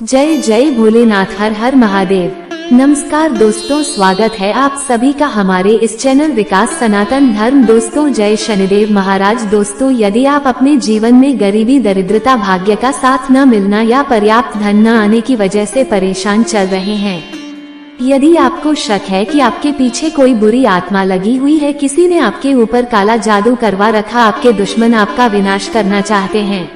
जय जय भोलेनाथ, हर हर महादेव। नमस्कार दोस्तों, स्वागत है आप सभी का हमारे इस चैनल विकास सनातन धर्म। दोस्तों, जय शनिदेव महाराज। दोस्तों, यदि आप अपने जीवन में गरीबी, दरिद्रता, भाग्य का साथ न मिलना या पर्याप्त धन न आने की वजह से परेशान चल रहे हैं, यदि आपको शक है कि आपके पीछे कोई बुरी आत्मा लगी हुई है, किसी ने आपके ऊपर काला जादू करवा रखा, आपके दुश्मन आपका विनाश करना चाहते हैं,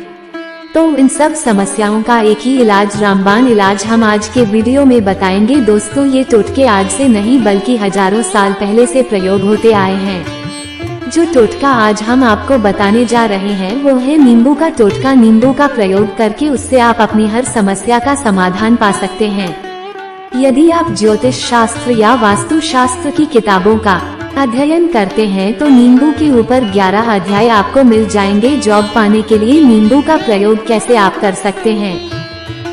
तो इन सब समस्याओं का एक ही इलाज, रामबाण इलाज हम आज के वीडियो में बताएंगे। दोस्तों, ये टोटके आज से नहीं बल्कि हजारों साल पहले से प्रयोग होते आए हैं। जो टोटका आज हम आपको बताने जा रहे हैं वो है नींबू का टोटका। नींबू का प्रयोग करके उससे आप अपनी हर समस्या का समाधान पा सकते हैं। यदि आप ज्योतिष शास्त्र या वास्तु शास्त्र की किताबों का अध्ययन करते हैं तो नींबू के ऊपर 11 अध्याय आपको मिल जाएंगे। जॉब पाने के लिए नींबू का प्रयोग कैसे आप कर सकते हैं,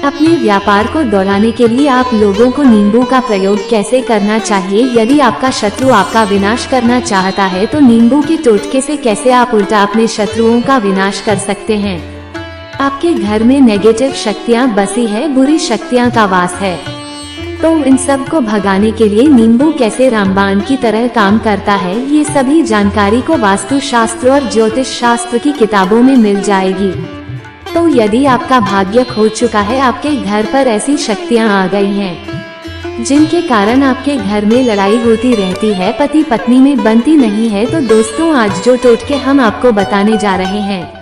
अपने व्यापार को दौड़ाने के लिए आप लोगों को नींबू का प्रयोग कैसे करना चाहिए, यदि आपका शत्रु आपका विनाश करना चाहता है तो नींबू के टोटके से कैसे आप उल्टा अपने शत्रुओं का विनाश कर सकते हैं। आपके घर में नेगेटिव शक्तियाँ बसी है, बुरी शक्तियाँ का वास है, तो इन सब को भगाने के लिए नींबू कैसे रामबाण की तरह काम करता है, ये सभी जानकारी को वास्तु शास्त्र और ज्योतिष शास्त्र की किताबों में मिल जाएगी। तो यदि आपका भाग्य खो चुका है, आपके घर पर ऐसी शक्तियां आ गई हैं जिनके कारण आपके घर में लड़ाई होती रहती है, पति पत्नी में बनती नहीं है, तो दोस्तों आज जो टोटके हम आपको बताने जा रहे हैं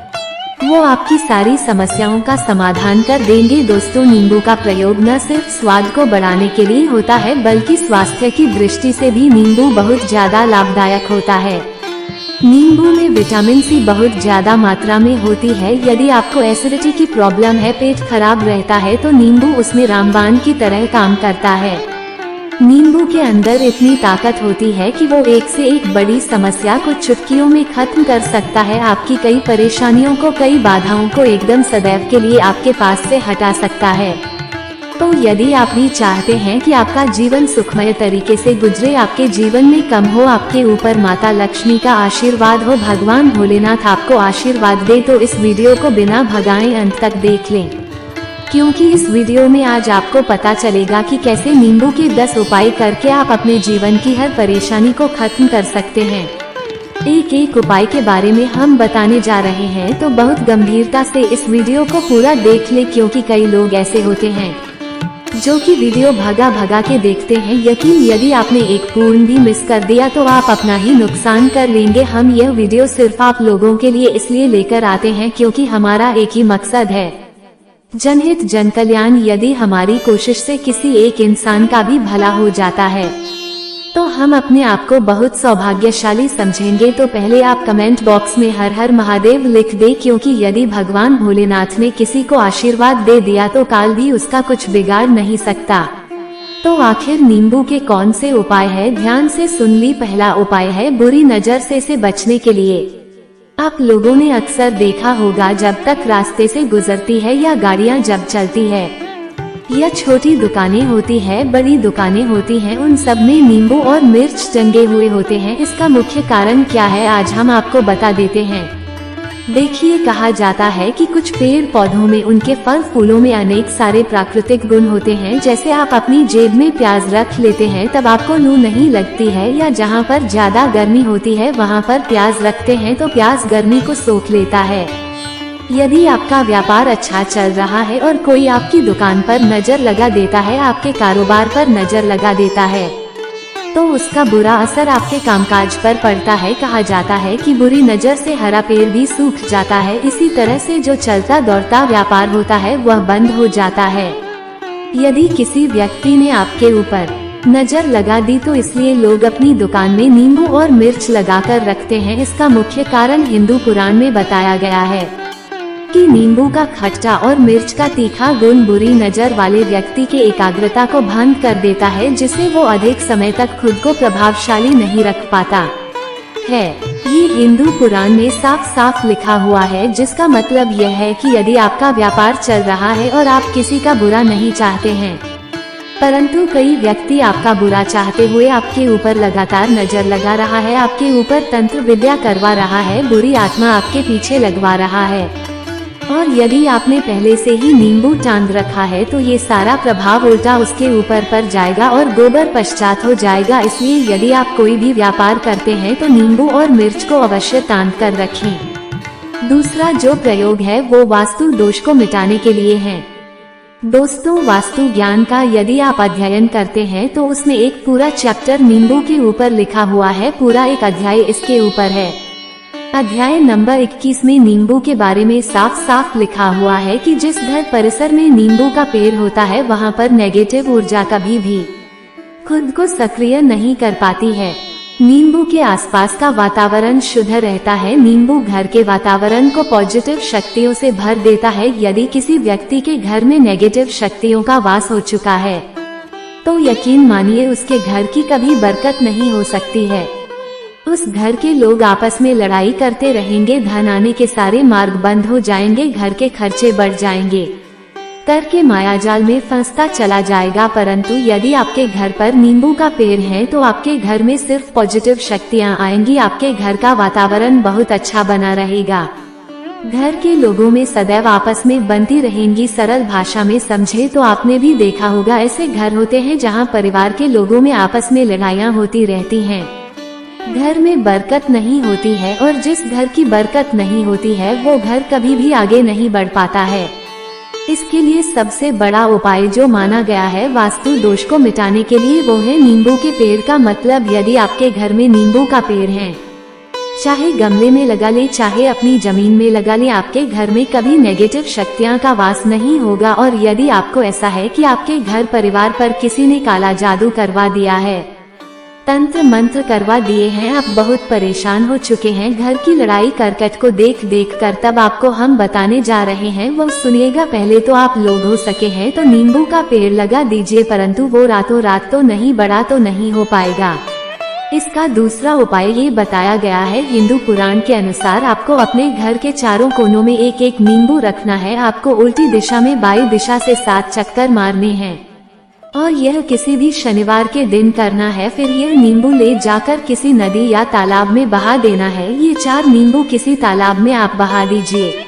वो आपकी सारी समस्याओं का समाधान कर देंगे। दोस्तों, नींबू का प्रयोग न सिर्फ स्वाद को बढ़ाने के लिए होता है बल्कि स्वास्थ्य की दृष्टि से भी नींबू बहुत ज्यादा लाभदायक होता है। नींबू में विटामिन सी बहुत ज्यादा मात्रा में होती है। यदि आपको एसिडिटी की प्रॉब्लम है, पेट खराब रहता है, तो नींबू उसमें रामबाण की तरह काम करता है। नींबू के अंदर इतनी ताकत होती है कि वो एक से एक बड़ी समस्या को चुटकियों में खत्म कर सकता है। आपकी कई परेशानियों को, कई बाधाओं को एकदम सदैव के लिए आपके पास से हटा सकता है। तो यदि आप भी चाहते हैं कि आपका जीवन सुखमय तरीके से गुजरे, आपके जीवन में कम हो, आपके ऊपर माता लक्ष्मी का आशीर्वाद हो, भगवान भोलेनाथ आपको आशीर्वाद दे, तो इस वीडियो को बिना भगाए अंत तक देख लें, क्योंकि इस वीडियो में आज आपको पता चलेगा कि कैसे नींबू के 10 उपाय करके आप अपने जीवन की हर परेशानी को खत्म कर सकते हैं। एक एक उपाय के बारे में हम बताने जा रहे हैं, तो बहुत गंभीरता से इस वीडियो को पूरा देख ले, क्योंकि कई लोग ऐसे होते हैं जो कि वीडियो भगा भगा के देखते हैं। यकीन, यदि आपने एक पूर्ण भी मिस कर दिया तो आप अपना ही नुकसान कर लेंगे। हम यह वीडियो सिर्फ आप लोगों के लिए इसलिए लेकर आते हैं क्योंकि हमारा एक ही मकसद है, जनहित जन कल्याण। यदि हमारी कोशिश से किसी एक इंसान का भी भला हो जाता है तो हम अपने आप को बहुत सौभाग्यशाली समझेंगे। तो पहले आप कमेंट बॉक्स में हर हर महादेव लिख दे, क्योंकि यदि भगवान भोलेनाथ ने किसी को आशीर्वाद दे दिया तो काल भी उसका कुछ बिगाड़ नहीं सकता। तो आखिर नींबू के कौन से उपाय है, ध्यान से सुन ली। पहला उपाय है बुरी नजर से बचने के लिए। आप लोगों ने अक्सर देखा होगा, जब तक रास्ते से गुजरती है या गाड़ियां जब चलती है या छोटी दुकानें होती है, बड़ी दुकानें होती हैं, उन सब में नींबू और मिर्च टंगे हुए होते हैं। इसका मुख्य कारण क्या है आज हम आपको बता देते हैं। देखिए, कहा जाता है कि कुछ पेड़ पौधों में, उनके फल फूलों में अनेक सारे प्राकृतिक गुण होते हैं। जैसे आप अपनी जेब में प्याज रख लेते हैं तब आपको लू नहीं लगती है, या जहां पर ज्यादा गर्मी होती है वहां पर प्याज रखते हैं तो प्याज गर्मी को सोख लेता है। यदि आपका व्यापार अच्छा चल रहा है और कोई आपकी दुकान पर नजर लगा देता है, आपके कारोबार पर नजर लगा देता है, तो उसका बुरा असर आपके कामकाज पर पड़ता है। कहा जाता है कि बुरी नजर से हरा पेड़ भी सूख जाता है। इसी तरह से जो चलता दौड़ता व्यापार होता है वह बंद हो जाता है। यदि किसी व्यक्ति ने आपके ऊपर नजर लगा दी तो इसलिए लोग अपनी दुकान में नींबू और मिर्च लगाकर रखते हैं। इसका मुख्य कारण हिंदू पुराण में बताया गया है कि नींबू का खट्टा और मिर्च का तीखा गुण बुरी नजर वाले व्यक्ति के एकाग्रता को भंग कर देता है, जिससे वो अधिक समय तक खुद को प्रभावशाली नहीं रख पाता है। ये हिंदू पुराण में साफ साफ लिखा हुआ है, जिसका मतलब यह है कि यदि आपका व्यापार चल रहा है और आप किसी का बुरा नहीं चाहते हैं, परंतु कई व्यक्ति आपका बुरा चाहते हुए आपके ऊपर लगातार नजर लगा रहा है, आपके ऊपर तंत्र विद्या करवा रहा है, बुरी आत्मा आपके पीछे लगवा रहा है, और यदि आपने पहले से ही नींबू टांग रखा है तो ये सारा प्रभाव उल्टा उसके ऊपर पर जाएगा और गोबर पश्चात हो जाएगा। इसलिए यदि आप कोई भी व्यापार करते हैं तो नींबू और मिर्च को अवश्य टांग कर रखें। दूसरा जो प्रयोग है वो वास्तु दोष को मिटाने के लिए है। दोस्तों, वास्तु ज्ञान का यदि आप अध्ययन करते हैं तो उसमें एक पूरा चैप्टर नींबू के ऊपर लिखा हुआ है, पूरा एक अध्याय इसके ऊपर है। अध्याय नंबर 21 में नींबू के बारे में साफ साफ लिखा हुआ है कि जिस घर परिसर में नींबू का पेड़ होता है वहाँ पर नेगेटिव ऊर्जा कभी भी खुद को सक्रिय नहीं कर पाती है। नींबू के आसपास का वातावरण शुद्ध रहता है। नींबू घर के वातावरण को पॉजिटिव शक्तियों से भर देता है। यदि किसी व्यक्ति के घर में नेगेटिव शक्तियों का वास हो चुका है तो यकीन मानिए उसके घर की कभी बरकत नहीं हो सकती है। उस घर के लोग आपस में लड़ाई करते रहेंगे, धन आने के सारे मार्ग बंद हो जाएंगे, घर के खर्चे बढ़ जाएंगे, कर के मायाजाल में फंसता चला जाएगा। परंतु यदि आपके घर पर नींबू का पेड़ है तो आपके घर में सिर्फ पॉजिटिव शक्तियां आएंगी। आपके घर का वातावरण बहुत अच्छा बना रहेगा। घर के लोगों में सदैव आपस में बनती रहेंगी। सरल भाषा में समझे तो आपने भी देखा होगा, ऐसे घर होते हैं जहां परिवार के लोगों में आपस में लड़ाइयां होती रहती हैं। घर में बरकत नहीं होती है और जिस घर की बरकत नहीं होती है वो घर कभी भी आगे नहीं बढ़ पाता है। इसके लिए सबसे बड़ा उपाय जो माना गया है वास्तु दोष को मिटाने के लिए वो है नींबू के पेड़ का। मतलब यदि आपके घर में नींबू का पेड़ है, चाहे गमले में लगा ले चाहे अपनी जमीन में लगा ले, आपके घर में कभी नेगेटिव शक्तियां का वास नहीं होगा। और यदि आपको ऐसा है कि आपके घर परिवार पर किसी ने काला जादू करवा दिया है, तंत्र मंत्र करवा दिए हैं, आप बहुत परेशान हो चुके हैं घर की लड़ाई करकट को देख देख कर, तब आपको हम बताने जा रहे हैं वो सुनिएगा। पहले तो आप लोग हो सके हैं तो नींबू का पेड़ लगा दीजिए, परंतु वो रातों रात तो नहीं बड़ा तो नहीं हो पाएगा। इसका दूसरा उपाय ये बताया गया है हिंदू पुराण के अनुसार, आपको अपने घर के चारों कोनों में एक एक नींबू रखना है। आपको उल्टी दिशा में वायु दिशा से 7 चक्कर मारने हैं और यह किसी भी शनिवार के दिन करना है। फिर यह नींबू ले जाकर किसी नदी या तालाब में बहा देना है। ये 4 नींबू किसी तालाब में आप बहा दीजिए।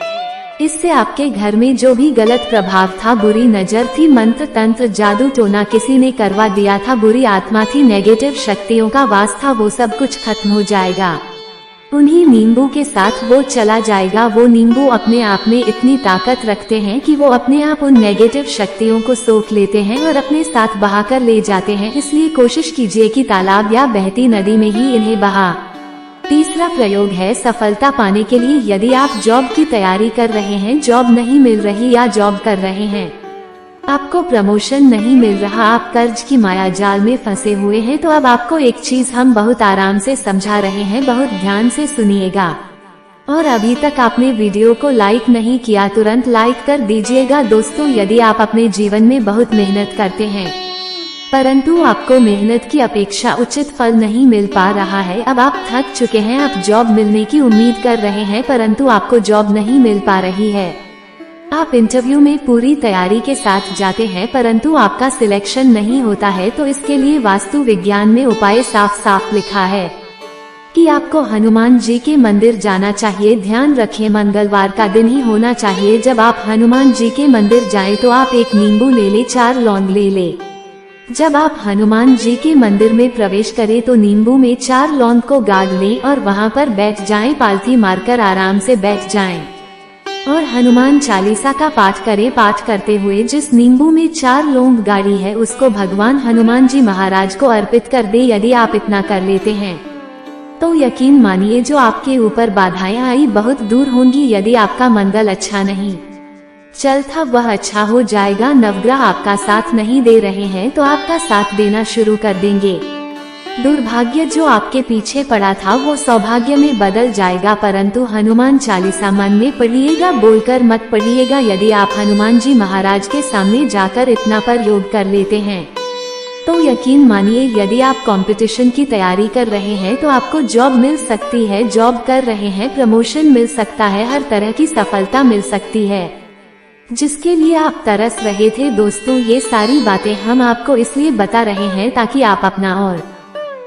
इससे आपके घर में जो भी गलत प्रभाव था, बुरी नजर थी, मंत्र तंत्र जादू टोना किसी ने करवा दिया था, बुरी आत्मा थी, नेगेटिव शक्तियों का वास था, वो सब कुछ खत्म हो जाएगा। उन्हीं नींबू के साथ वो चला जाएगा। वो नींबू अपने आप में इतनी ताकत रखते हैं कि वो अपने आप उन नेगेटिव शक्तियों को सोख लेते हैं और अपने साथ बहाकर ले जाते हैं। इसलिए कोशिश कीजिए कि तालाब या बहती नदी में ही इन्हें बहा। तीसरा प्रयोग है सफलता पाने के लिए। यदि आप जॉब की तैयारी कर रहे हैं, जॉब नहीं मिल रही या जॉब कर रहे हैं, आपको प्रमोशन नहीं मिल रहा, आप कर्ज की मायाजाल में फंसे हुए हैं, तो अब आपको एक चीज हम बहुत आराम से समझा रहे हैं, बहुत ध्यान से सुनिएगा। और अभी तक आपने वीडियो को लाइक नहीं किया, तुरंत लाइक कर दीजिएगा। दोस्तों, यदि आप अपने जीवन में बहुत मेहनत करते हैं परंतु आपको मेहनत की अपेक्षा उचित फल नहीं मिल पा रहा है, अब आप थक चुके हैं, आप जॉब मिलने की उम्मीद कर रहे हैं परंतु आपको जॉब नहीं मिल पा रही है, आप इंटरव्यू में पूरी तैयारी के साथ जाते हैं परंतु आपका सिलेक्शन नहीं होता है, तो इसके लिए वास्तु विज्ञान में उपाय साफ साफ लिखा है कि आपको हनुमान जी के मंदिर जाना चाहिए। ध्यान रखें, मंगलवार का दिन ही होना चाहिए। जब आप हनुमान जी के मंदिर जाएं तो आप एक नींबू ले ले, 4 लौंग ले ले। जब आप हनुमान जी के मंदिर में प्रवेश करें तो नींबू में 4 लौंग को गाड़ लें और वहां पर बैठ जाएं, पालथी मारकर आराम से बैठ जाएं और हनुमान चालीसा का पाठ करें। पाठ करते हुए जिस नींबू में 4 लौंग गाड़ी है उसको भगवान हनुमान जी महाराज को अर्पित कर दे। यदि आप इतना कर लेते हैं तो यकीन मानिए जो आपके ऊपर बाधाएं आई बहुत दूर होंगी। यदि आपका मंगल अच्छा नहीं चलता वह अच्छा हो जाएगा। नवग्रह आपका साथ नहीं दे रहे हैं तो आपका साथ देना शुरू कर देंगे। दुर्भाग्य जो आपके पीछे पड़ा था वो सौभाग्य में बदल जाएगा। परंतु हनुमान चालीसा मन में पढ़िएगा, बोलकर मत पढ़िएगा। यदि आप हनुमान जी महाराज के सामने जाकर इतना पर योग कर लेते हैं तो यकीन मानिए यदि आप कंपटीशन की तैयारी कर रहे हैं तो आपको जॉब मिल सकती है, जॉब कर रहे हैं प्रमोशन मिल सकता है, हर तरह की सफलता मिल सकती है जिसके लिए आप तरस रहे थे। दोस्तों, ये सारी बातें हम आपको इसलिए बता रहे हैं ताकि आप अपना और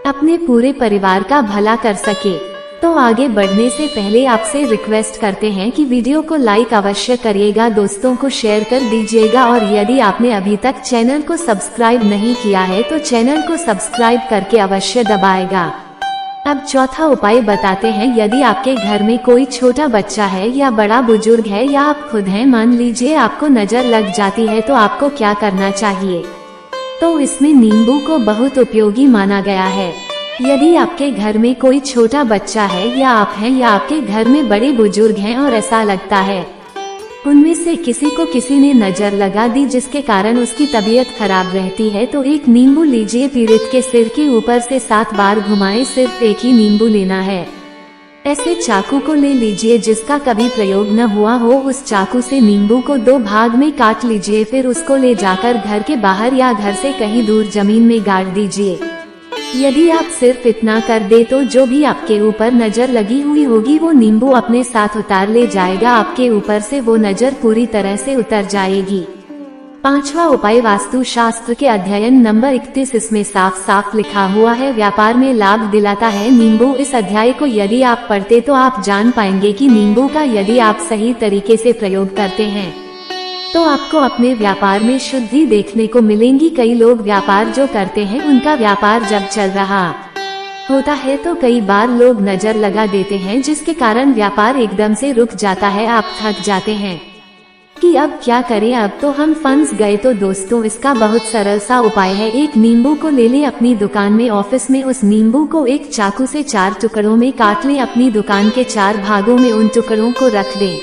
अपने पूरे परिवार का भला कर सके। तो आगे बढ़ने से पहले आपसे रिक्वेस्ट करते हैं कि वीडियो को लाइक अवश्य करिएगा, दोस्तों को शेयर कर दीजिएगा और यदि आपने अभी तक चैनल को सब्सक्राइब नहीं किया है तो चैनल को सब्सक्राइब करके अवश्य दबाएगा। अब चौथा उपाय बताते हैं। यदि आपके घर में कोई छोटा बच्चा है या बड़ा बुजुर्ग है या आप खुद हैं, मान लीजिए आपको नजर लग जाती है, तो आपको क्या करना चाहिए? तो इसमें नींबू को बहुत उपयोगी माना गया है। यदि आपके घर में कोई छोटा बच्चा है या आप हैं या आपके घर में बड़े बुजुर्ग हैं और ऐसा लगता है उनमें से किसी को किसी ने नजर लगा दी जिसके कारण उसकी तबीयत खराब रहती है, तो एक नींबू लीजिए, पीड़ित के सिर के ऊपर से 7 बार घुमाएं। सिर्फ एक ही नींबू लेना है। ऐसे चाकू को ले लीजिए जिसका कभी प्रयोग न हुआ हो, उस चाकू से नींबू को 2 भाग में काट लीजिए। फिर उसको ले जाकर घर के बाहर या घर से कहीं दूर जमीन में गाड़ दीजिए। यदि आप सिर्फ इतना कर दे तो जो भी आपके ऊपर नजर लगी हुई होगी वो नींबू अपने साथ उतार ले जाएगा। आपके ऊपर से वो नजर पूरी तरह से उतर जाएगी। 5वां उपाय वास्तु शास्त्र के अध्ययन नंबर 31, इसमें साफ साफ लिखा हुआ है, व्यापार में लाभ दिलाता है नींबू। इस अध्याय को यदि आप पढ़ते तो आप जान पाएंगे कि नींबू का यदि आप सही तरीके से प्रयोग करते हैं तो आपको अपने व्यापार में शुद्धि देखने को मिलेंगी। कई लोग व्यापार जो करते हैं उनका व्यापार जब चल रहा होता है तो कई बार लोग नजर लगा देते हैं जिसके कारण व्यापार एकदम से रुक जाता है। आप थक जाते हैं कि अब क्या करें, अब तो हम फंस गए। तो दोस्तों इसका बहुत सरल सा उपाय है। एक नींबू को ले ले, अपनी दुकान में ऑफिस में उस नींबू को एक चाकू से 4 टुकड़ों में काट ले, अपनी दुकान के 4 भागों में उन टुकड़ों को रख दें।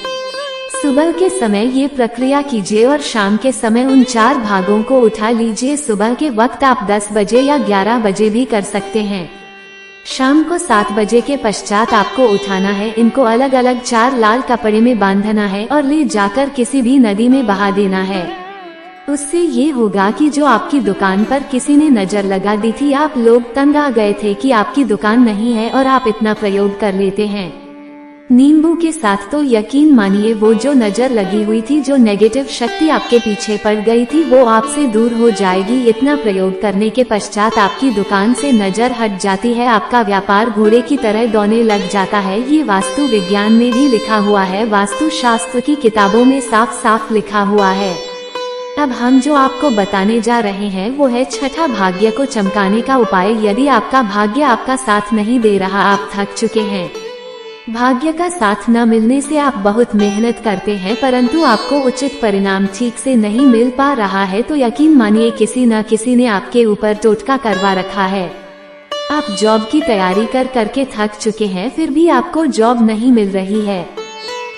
सुबह के समय ये प्रक्रिया कीजिए और शाम के समय उन 4 भागों को उठा लीजिए। सुबह के वक्त आप 10 बजे या 11 बजे भी कर सकते हैं। शाम को 7 बजे के पश्चात आपको उठाना है। इनको अलग अलग 4 लाल कपड़े में बांधना है और ले जाकर किसी भी नदी में बहा देना है। उससे ये होगा कि जो आपकी दुकान पर किसी ने नजर लगा दी थी, आप लोग तंग आ गए थे कि आपकी दुकान नहीं है और आप इतना प्रयोग कर लेते हैं नींबू के साथ, तो यकीन मानिए वो जो नजर लगी हुई थी, जो नेगेटिव शक्ति आपके पीछे पड़ गई थी, वो आपसे दूर हो जाएगी। इतना प्रयोग करने के पश्चात आपकी दुकान से नजर हट जाती है, आपका व्यापार घोड़े की तरह दौड़ने लग जाता है। ये वास्तु विज्ञान में भी लिखा हुआ है, वास्तु शास्त्र की किताबों में साफ साफ लिखा हुआ है। अब हम जो आपको बताने जा रहे हैं वो है 6ठा भाग्य को चमकाने का उपाय। यदि आपका भाग्य आपका साथ नहीं दे रहा, आप थक चुके हैं, भाग्य का साथ न मिलने से आप बहुत मेहनत करते हैं परंतु आपको उचित परिणाम ठीक से नहीं मिल पा रहा है, तो यकीन मानिए किसी न किसी ने आपके ऊपर टोटका करवा रखा है। आप जॉब की तैयारी कर करके थक चुके हैं, फिर भी आपको जॉब नहीं मिल रही है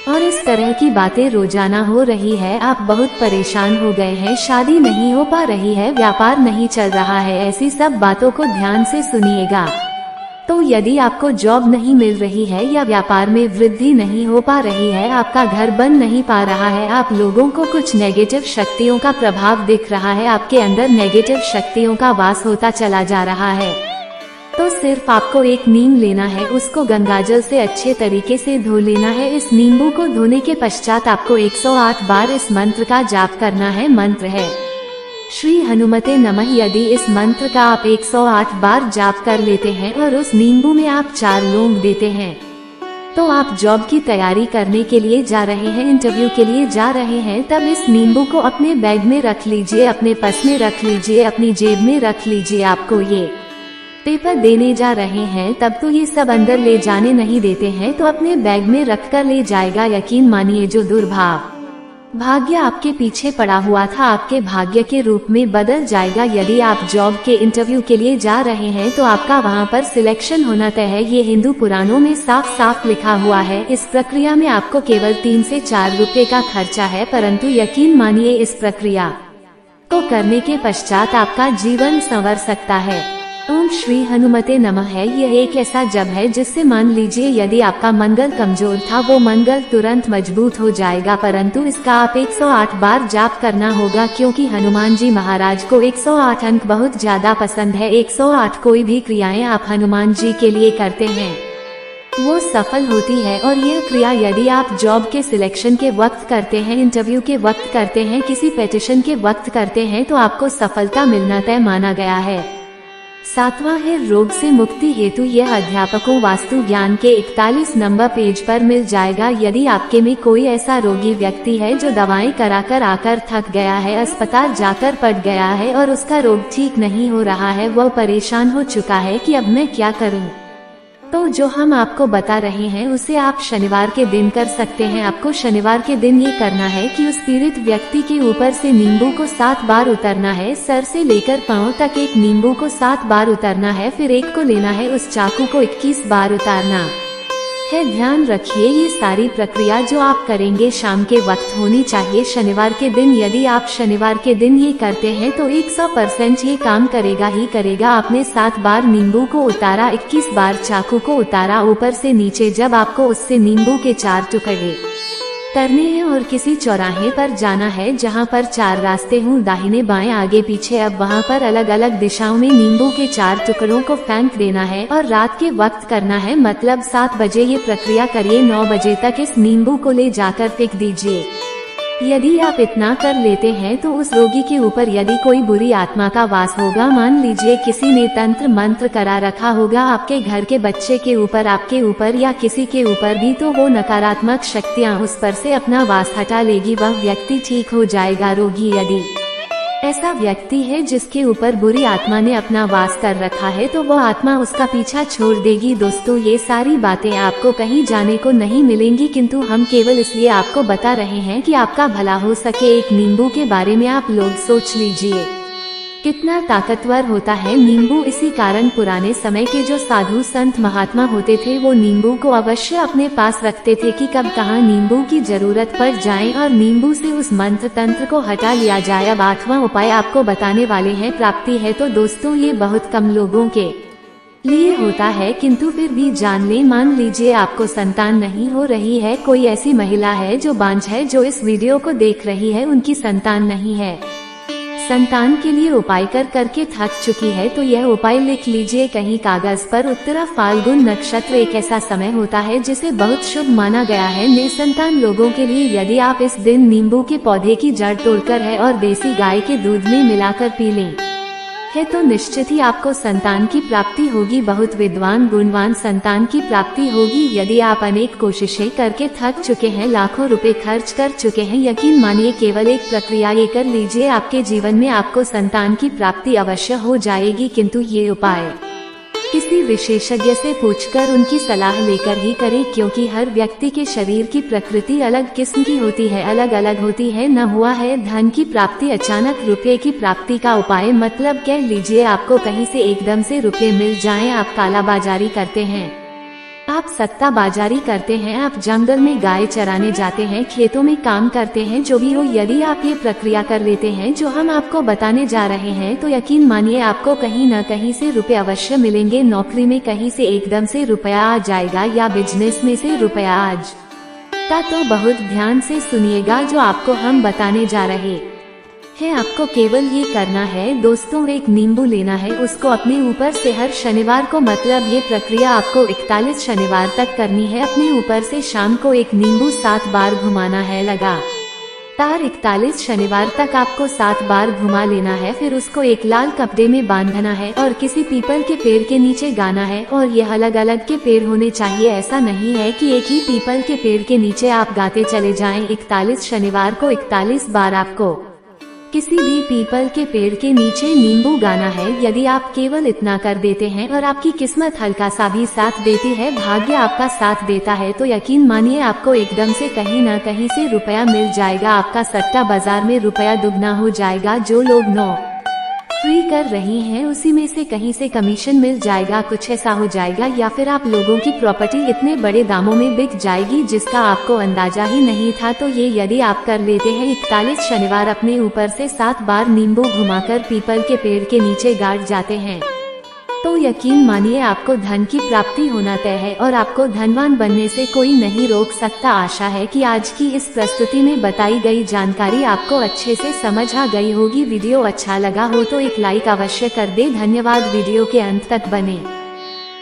और इस तरह की बातें रोजाना हो रही है। आप बहुत परेशान हो गए हैं, शादी नहीं हो पा रही है, व्यापार नहीं चल रहा है। ऐसी सब बातों को ध्यान से सुनिएगा। तो यदि आपको जॉब नहीं मिल रही है या व्यापार में वृद्धि नहीं हो पा रही है, आपका घर बन नहीं पा रहा है, आप लोगों को कुछ नेगेटिव शक्तियों का प्रभाव दिख रहा है, आपके अंदर नेगेटिव शक्तियों का वास होता चला जा रहा है, तो सिर्फ आपको एक नीम लेना है, उसको गंगाजल से अच्छे तरीके से धो लेना है। इस नींबू को धोने के पश्चात आपको 108 बार इस मंत्र का जाप करना है। मंत्र है श्री हनुमते नमः। यदि इस मंत्र का आप 108 बार जाप कर लेते हैं और उस नींबू में आप 4 लौंग देते हैं, तो आप जॉब की तैयारी करने के लिए जा रहे हैं, इंटरव्यू के लिए जा रहे हैं, तब इस नींबू को अपने बैग में रख लीजिए, अपने पर्स में रख लीजिए, अपनी जेब में रख लीजिए। आपको ये पेपर देने जा रहे हैं तब तो ये सब अंदर ले जाने नहीं देते हैं, तो अपने बैग में रख कर ले जाएगा। यकीन मानिए जो दुर्भाव भाग्य आपके पीछे पड़ा हुआ था, आपके भाग्य के रूप में बदल जाएगा। यदि आप जॉब के इंटरव्यू के लिए जा रहे हैं तो आपका वहां पर सिलेक्शन होना तय है। ये हिंदू पुराणों में साफ साफ लिखा हुआ है। इस प्रक्रिया में आपको केवल 3 से 4 रुपए का खर्चा है, परंतु यकीन मानिए इस प्रक्रिया को करने के पश्चात आपका जीवन संवर सकता है। ओम श्री हनुमते नमः है, यह एक ऐसा जप है जिससे मान लीजिए यदि आपका मंगल कमजोर था, वो मंगल तुरंत मजबूत हो जाएगा। परंतु इसका आप 108 बार जाप करना होगा, क्योंकि हनुमान जी महाराज को 108 अंक बहुत ज्यादा पसंद है। 108 कोई भी क्रियाएं आप हनुमान जी के लिए करते हैं वो सफल होती है। और यह क्रिया यदि आप जॉब के सिलेक्शन के वक्त करते हैं, इंटरव्यू के वक्त करते हैं, किसी पिटीशन के वक्त करते हैं, तो आपको सफलता मिलना तय माना गया है। सातवां है रोग से मुक्ति हेतु। यह अध्यापकों वास्तु ज्ञान के 41 नंबर पेज पर मिल जाएगा। यदि आपके में कोई ऐसा रोगी व्यक्ति है जो दवाएं कराकर आकर थक गया है, अस्पताल जाकर पड़ गया है और उसका रोग ठीक नहीं हो रहा है, वह परेशान हो चुका है कि अब मैं क्या करूं, तो जो हम आपको बता रहे हैं उसे आप शनिवार के दिन कर सकते हैं। आपको शनिवार के दिन ये करना है कि उस पीड़ित व्यक्ति के ऊपर से नींबू को 7 बार उतरना है। सर से लेकर पांव तक एक नींबू को 7 बार उतरना है। फिर एक को लेना है, उस चाकू को 21 बार उतारना है। ध्यान रखिए ये सारी प्रक्रिया जो आप करेंगे शाम के वक्त होनी चाहिए शनिवार के दिन। यदि आप शनिवार के दिन ये करते हैं तो 100% ये काम करेगा ही करेगा। आपने 7 बार नींबू को उतारा, 21 बार चाकू को उतारा ऊपर से नीचे। जब आपको उससे नींबू के 4 टुकड़े करने हैं और किसी चौराहे पर जाना है जहां पर 4 रास्ते हों, दाहिने बाएं आगे पीछे। अब वहां पर अलग अलग दिशाओं में नींबू के 4 टुकड़ों को फेंक देना है और रात के वक्त करना है, मतलब 7 बजे ये प्रक्रिया करिए। 9 बजे तक इस नींबू को ले जाकर फेंक दीजिए। यदि आप इतना कर लेते हैं तो उस रोगी के ऊपर यदि कोई बुरी आत्मा का वास होगा, मान लीजिए किसी ने तंत्र मंत्र करा रखा होगा आपके घर के बच्चे के ऊपर, आपके ऊपर या किसी के ऊपर भी, तो वो नकारात्मक शक्तियां उस पर से अपना वास हटा लेगी। वह व्यक्ति ठीक हो जाएगा। रोगी यदि ऐसा व्यक्ति है जिसके ऊपर बुरी आत्मा ने अपना वास कर रखा है तो वो आत्मा उसका पीछा छोड़ देगी। दोस्तों ये सारी बातें आपको कहीं जाने को नहीं मिलेंगी, किंतु हम केवल इसलिए आपको बता रहे हैं कि आपका भला हो सके। एक नींबू के बारे में आप लोग सोच लीजिए कितना ताकतवर होता है नींबू। इसी कारण पुराने समय के जो साधु संत महात्मा होते थे वो नींबू को अवश्य अपने पास रखते थे कि कब कहाँ नींबू की जरूरत पड़ जाए और नींबू से उस मंत्र तंत्र को हटा लिया जाए। अब 8वां उपाय आपको बताने वाले हैं। प्राप्ति है तो दोस्तों ये बहुत कम लोगों के लिए होता है, किंतु फिर भी जान ले। मान लीजिए आपको संतान नहीं हो रही है, कोई ऐसी महिला है जो बांझ है जो इस वीडियो को देख रही है, उनकी संतान नहीं है, संतान के लिए उपाय कर करके थक चुकी है, तो यह उपाय लिख लीजिए कहीं कागज पर। उत्तरा फाल्गुन नक्षत्र एक ऐसा समय होता है जिसे बहुत शुभ माना गया है निसंतान लोगों के लिए। यदि आप इस दिन नींबू के पौधे की जड़ तोड़कर है और देसी गाय के दूध में मिलाकर पी लें है तो निश्चित ही आपको संतान की प्राप्ति होगी। बहुत विद्वान गुणवान संतान की प्राप्ति होगी। यदि आप अनेक कोशिशें करके थक चुके हैं, लाखों रुपए खर्च कर चुके हैं, यकीन मानिए केवल एक प्रक्रिया ये कर लीजिए, आपके जीवन में आपको संतान की प्राप्ति अवश्य हो जाएगी। किंतु ये उपाय किसी विशेषज्ञ से पूछकर उनकी सलाह लेकर ही करें, क्योंकि हर व्यक्ति के शरीर की प्रकृति अलग किस्म की होती है, अलग अलग होती है। न हुआ है धन की प्राप्ति, अचानक रुपये की प्राप्ति का उपाय, मतलब कह लीजिए आपको कहीं से एकदम से रुपये मिल जाएं। आप कालाबाजारी करते हैं, आप सट्टाबाजारी करते हैं, आप जंगल में गाय चराने जाते हैं, खेतों में काम करते हैं, जो भी हो, यदि आप ये प्रक्रिया कर लेते हैं जो हम आपको बताने जा रहे हैं तो यकीन मानिए आपको कहीं न कहीं से रुपए अवश्य मिलेंगे। नौकरी में कहीं से एकदम से रुपया आ जाएगा या बिजनेस में से रुपया आज का, तो बहुत ध्यान से सुनिएगा जो आपको हम बताने जा रहे है। आपको केवल ये करना है दोस्तों, एक नींबू लेना है, उसको अपने ऊपर से हर शनिवार को, मतलब ये प्रक्रिया आपको 41 शनिवार तक करनी है। अपने ऊपर से शाम को एक नींबू 7 बार घुमाना है लगातार। 41 शनिवार तक आपको 7 बार घुमा लेना है। फिर उसको एक लाल कपड़े में बांधना है और किसी पीपल के पेड़ के नीचे गाना है। और ये अलग अलग के पेड़ होने चाहिए, ऐसा नहीं है कि एक ही पीपल के पेड़ के नीचे आप गाते चले जाएं। 41 शनिवार को 41 बार आपको किसी भी पीपल के पेड़ के नीचे नींबू गाना है। यदि आप केवल इतना कर देते हैं और आपकी किस्मत हल्का सा भी साथ देती है, भाग्य आपका साथ देता है, तो यकीन मानिए आपको एकदम से कहीं न कहीं से रुपया मिल जाएगा। आपका सट्टा बाजार में रुपया दुगना हो जाएगा। जो लोग नौकरी कर रही हैं उसी में से कहीं से कमीशन मिल जाएगा, कुछ ऐसा हो जाएगा। या फिर आप लोगों की प्रॉपर्टी इतने बड़े दामों में बिक जाएगी जिसका आपको अंदाजा ही नहीं था। तो ये यदि आप कर लेते हैं 41 शनिवार, अपने ऊपर से 7 बार नींबू घुमाकर पीपल के पेड़ के नीचे गाड़ जाते हैं, तो यकीन मानिए आपको धन की प्राप्ति होना तय है और आपको धनवान बनने से कोई नहीं रोक सकता। आशा है कि आज की इस प्रस्तुति में बताई गई जानकारी आपको अच्छे से समझ आ गई होगी। वीडियो अच्छा लगा हो तो एक लाइक अवश्य कर दे। धन्यवाद। वीडियो के अंत तक बने।